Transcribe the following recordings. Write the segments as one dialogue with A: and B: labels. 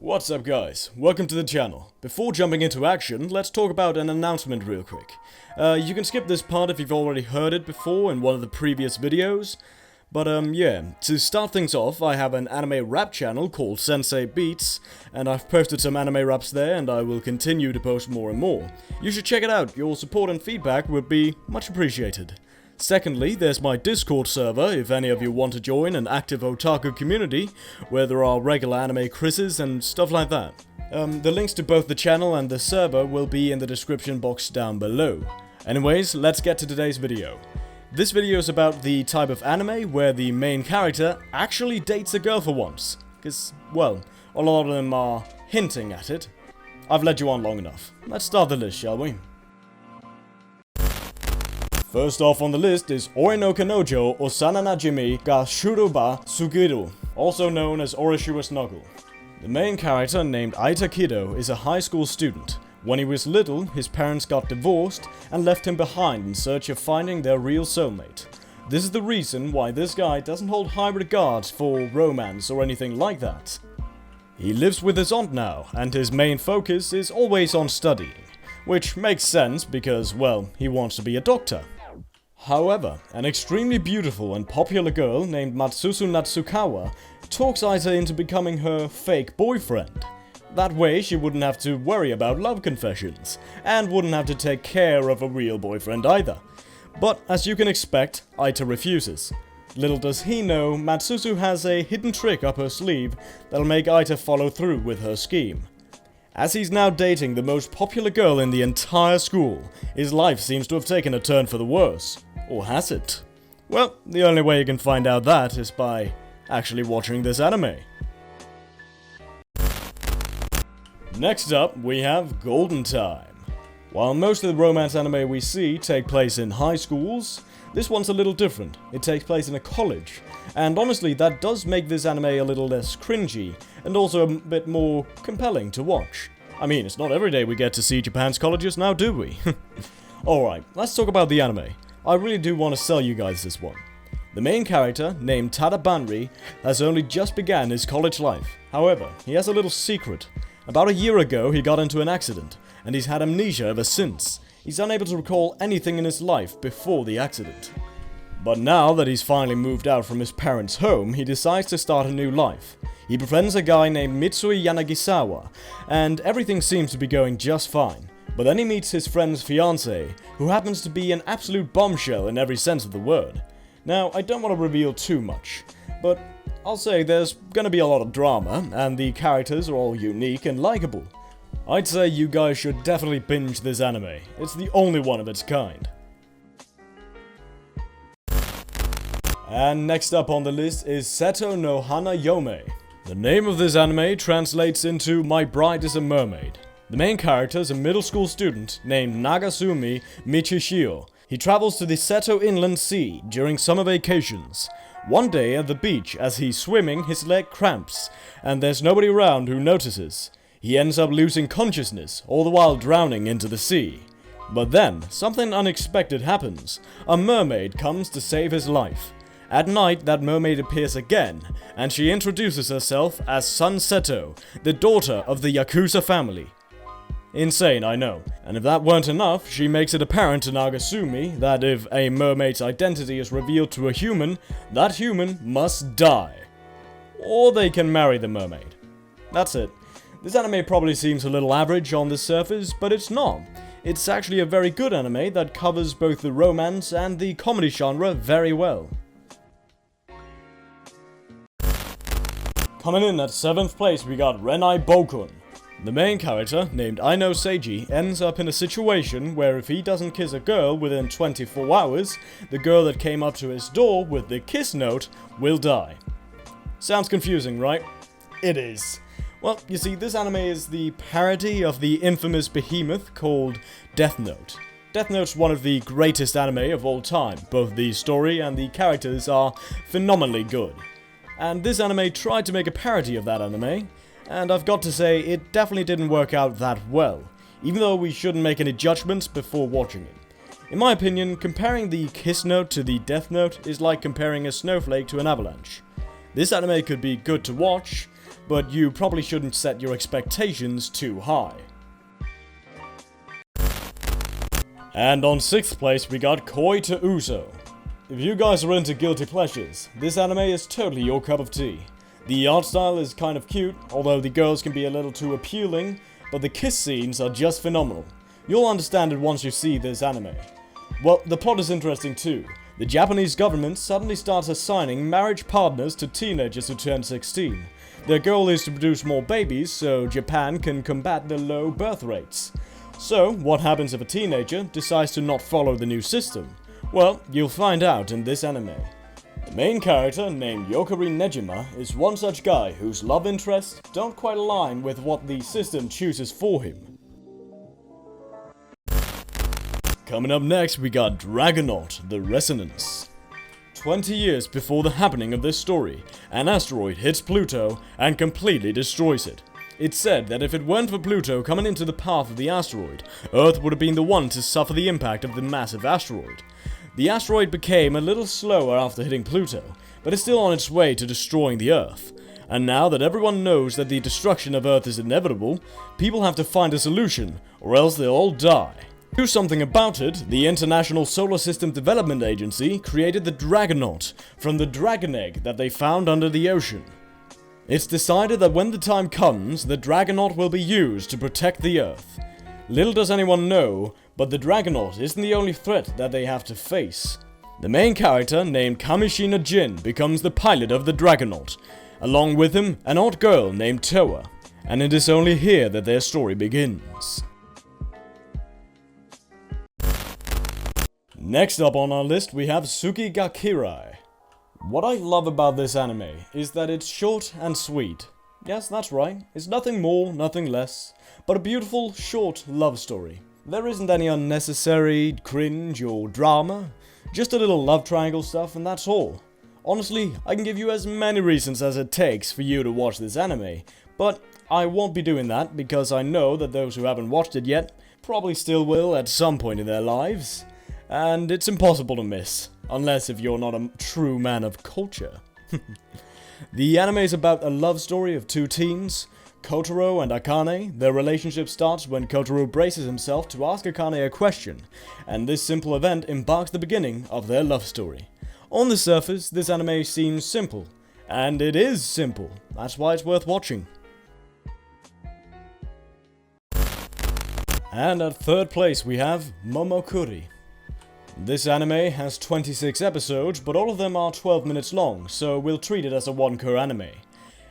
A: What's up guys, welcome to the channel. Before jumping into action, let's talk about an announcement real quick. You can skip this part if you've already heard it before in one of the previous videos. But yeah, to start things off, I have an anime rap channel called Sensei Beats, and I've posted some anime raps there and I will continue to post more and more. You should check it out, your support and feedback would be much appreciated. Secondly, there's my Discord server if any of you want to join an active otaku community, where there are regular anime quizzes and stuff like that. The links to both the channel and the server will be in the description box down below. Anyways, let's get to today's video. This video is about the type of anime where the main character actually dates a girl for once. Because, well, a lot of them are hinting at it. I've led you on long enough. Let's start the list, shall we? First off on the list is Oi no Kanojo Osana Najimi ga Shuruba Sugiru, also known as Orishua Snuggle. The main character, named Aita Kido, is a high school student. When he was little, his parents got divorced and left him behind in search of finding their real soulmate. This is the reason why this guy doesn't hold high regards for romance or anything like that. He lives with his aunt now, and his main focus is always on studying, which makes sense because, well, he wants to be a doctor. However, an extremely beautiful and popular girl named Matsusu Natsukawa talks Aita into becoming her fake boyfriend. That way she wouldn't have to worry about love confessions, and wouldn't have to take care of a real boyfriend either. But as you can expect, Aita refuses. Little does he know, Matsusu has a hidden trick up her sleeve that'll make Aita follow through with her scheme. As he's now dating the most popular girl in the entire school, his life seems to have taken a turn for the worse. Or has it? Well, the only way you can find out that is by actually watching this anime. Next up, we have Golden Time. While most of the romance anime we see take place in high schools, this one's a little different. It takes place in a college, and honestly that does make this anime a little less cringy, and also a bit more compelling to watch. I mean, it's not every day we get to see Japan's colleges now, do we? Alright, let's talk about the anime. I really do want to sell you guys this one. The main character, named Tada Banri, has only just began his college life. However, he has a little secret. About a year ago, he got into an accident, and he's had amnesia ever since. He's unable to recall anything in his life before the accident. But now that he's finally moved out from his parents' home, he decides to start a new life. He befriends a guy named Mitsui Yanagisawa, and everything seems to be going just fine. But then he meets his friend's fiancée, who happens to be an absolute bombshell in every sense of the word. Now, I don't want to reveal too much, but I'll say there's gonna be a lot of drama, and the characters are all unique and likable. I'd say you guys should definitely binge this anime. It's the only one of its kind. And next up on the list is Seto no Hana Yome. The name of this anime translates into My Bride is a Mermaid. The main character is a middle school student named Nagasumi Michishio. He travels to the Seto Inland Sea during summer vacations. One day at the beach, as he's swimming, his leg cramps, and there's nobody around who notices. He ends up losing consciousness, all the while drowning into the sea. But then, something unexpected happens. A mermaid comes to save his life. At night, that mermaid appears again, and she introduces herself as Sun Seto, the daughter of the Yakuza family. Insane, I know. And if that weren't enough, she makes it apparent to Nagasumi that if a mermaid's identity is revealed to a human, that human must die. Or they can marry the mermaid. That's it. This anime probably seems a little average on the surface, but it's not. It's actually a very good anime that covers both the romance and the comedy genre very well. Coming in at 7th place, we got Renai Bokun. The main character, named Aino Seiji, ends up in a situation where if he doesn't kiss a girl within 24 hours, the girl that came up to his door with the kiss note will die. Sounds confusing, right? It is. Well, you see, this anime is the parody of the infamous behemoth called Death Note. Death Note's one of the greatest anime of all time. Both the story and the characters are phenomenally good. And this anime tried to make a parody of that anime, and I've got to say, it definitely didn't work out that well, even though we shouldn't make any judgments before watching it. In my opinion, comparing the Kiss Note to the Death Note is like comparing a snowflake to an avalanche. This anime could be good to watch, but you probably shouldn't set your expectations too high. And on 6th place we got Koi to Uso. If you guys are into guilty pleasures, this anime is totally your cup of tea. The art style is kind of cute, although the girls can be a little too appealing, but the kiss scenes are just phenomenal. You'll understand it once you see this anime. Well, the plot is interesting too. The Japanese government suddenly starts assigning marriage partners to teenagers who turn 16. Their goal is to produce more babies so Japan can combat the low birth rates. So, what happens if a teenager decides to not follow the new system? Well, you'll find out in this anime. The main character, named Yokari Nejima, is one such guy whose love interests don't quite align with what the system chooses for him. Coming up next, we got Dragonaut: The Resonance. 20 years before the happening of this story, an asteroid hits Pluto and completely destroys it. It's said that if it weren't for Pluto coming into the path of the asteroid, Earth would have been the one to suffer the impact of the massive asteroid. The asteroid became a little slower after hitting Pluto, but is still on its way to destroying the Earth. And now that everyone knows that the destruction of Earth is inevitable, people have to find a solution, or else they'll all die. To do something about it, the International Solar System Development Agency created the Dragonaut from the dragon egg that they found under the ocean. It's decided that when the time comes, the Dragonaut will be used to protect the Earth. Little does anyone know, but the Dragonaut isn't the only threat that they have to face. The main character, named Kamishina Jin, becomes the pilot of the Dragonaut. Along with him, an odd girl named Toa. And it is only here that their story begins. Next up on our list, we have Tsuki ga Kirai. What I love about this anime is that it's short and sweet. Yes, that's right, it's nothing more, nothing less, but a beautiful, short love story. There isn't any unnecessary cringe or drama, just a little love triangle stuff and that's all. Honestly, I can give you as many reasons as it takes for you to watch this anime, but I won't be doing that because I know that those who haven't watched it yet probably still will at some point in their lives, and it's impossible to miss. Unless if you're not a true man of culture. The anime is about a love story of two teens, Kotaro and Akane. Their relationship starts when Kotaro braces himself to ask Akane a question, and this simple event embarks the beginning of their love story. On the surface, this anime seems simple, and it is simple. That's why it's worth watching. And at 3rd place we have Momokuri. This anime has 26 episodes, but all of them are 12 minutes long, so we'll treat it as a one-cour anime.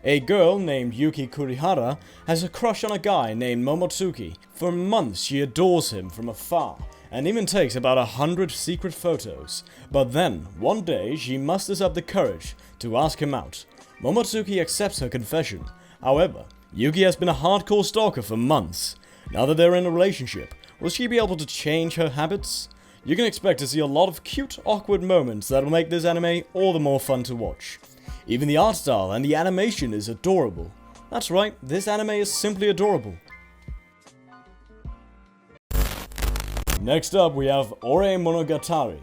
A: A girl named Yuki Kurihara has a crush on a guy named Momotsuki. For months she adores him from afar, and even takes about 100 secret photos. But then, one day, she musters up the courage to ask him out. Momotsuki accepts her confession. However, Yuki has been a hardcore stalker for months. Now that they're in a relationship, will she be able to change her habits? You can expect to see a lot of cute, awkward moments that'll make this anime all the more fun to watch. Even the art style and the animation is adorable. That's right, this anime is simply adorable. Next up we have Ore Monogatari.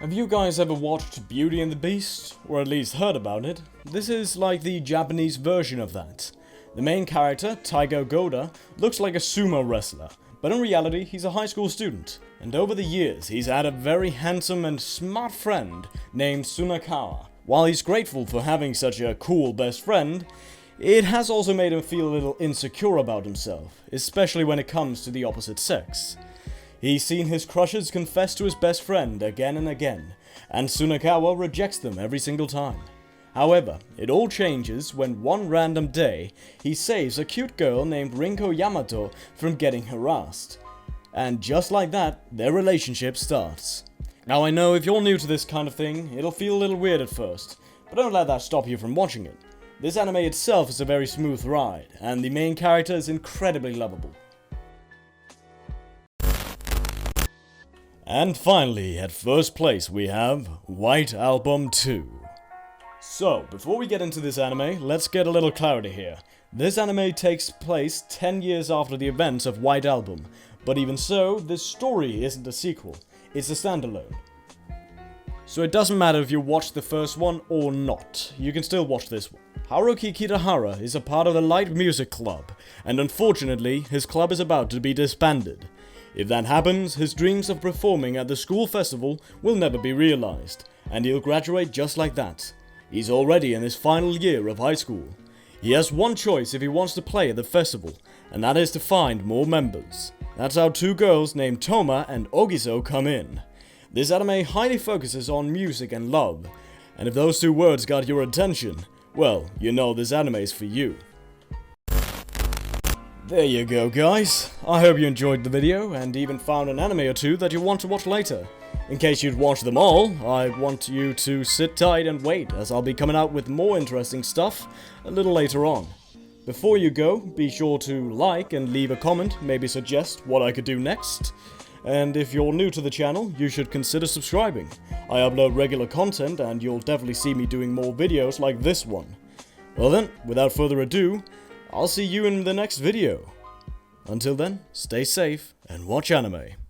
A: Have you guys ever watched Beauty and the Beast? Or at least heard about it? This is like the Japanese version of that. The main character, Taigo Goda, looks like a sumo wrestler, but in reality he's a high school student. And over the years, he's had a very handsome and smart friend named Sunakawa. While he's grateful for having such a cool best friend, it has also made him feel a little insecure about himself, especially when it comes to the opposite sex. He's seen his crushes confess to his best friend again and again, and Sunakawa rejects them every single time. However, it all changes when one random day, he saves a cute girl named Rinko Yamato from getting harassed. And just like that, their relationship starts. Now I know if you're new to this kind of thing, it'll feel a little weird at first, but don't let that stop you from watching it. This anime itself is a very smooth ride, and the main character is incredibly lovable. And finally, at 1st place we have White Album 2. So, before we get into this anime, let's get a little clarity here. This anime takes place 10 years after the events of White Album, but even so, this story isn't a sequel, it's a standalone. So it doesn't matter if you watched the first one or not, you can still watch this one. Haruki Kitahara is a part of the Light Music Club, and unfortunately, his club is about to be disbanded. If that happens, his dreams of performing at the school festival will never be realized, and he'll graduate just like that. He's already in his final year of high school. He has one choice if he wants to play at the festival, and that is to find more members. That's how two girls named Toma and Ogiso come in. This anime highly focuses on music and love, and if those two words got your attention, well, you know this anime is for you. There you go, guys. I hope you enjoyed the video and even found an anime or two that you want to watch later. In case you'd watch them all, I want you to sit tight and wait, as I'll be coming out with more interesting stuff a little later on. Before you go, be sure to like and leave a comment, maybe suggest what I could do next. And if you're new to the channel, you should consider subscribing. I upload regular content and you'll definitely see me doing more videos like this one. Well then, without further ado, I'll see you in the next video. Until then, stay safe and watch anime.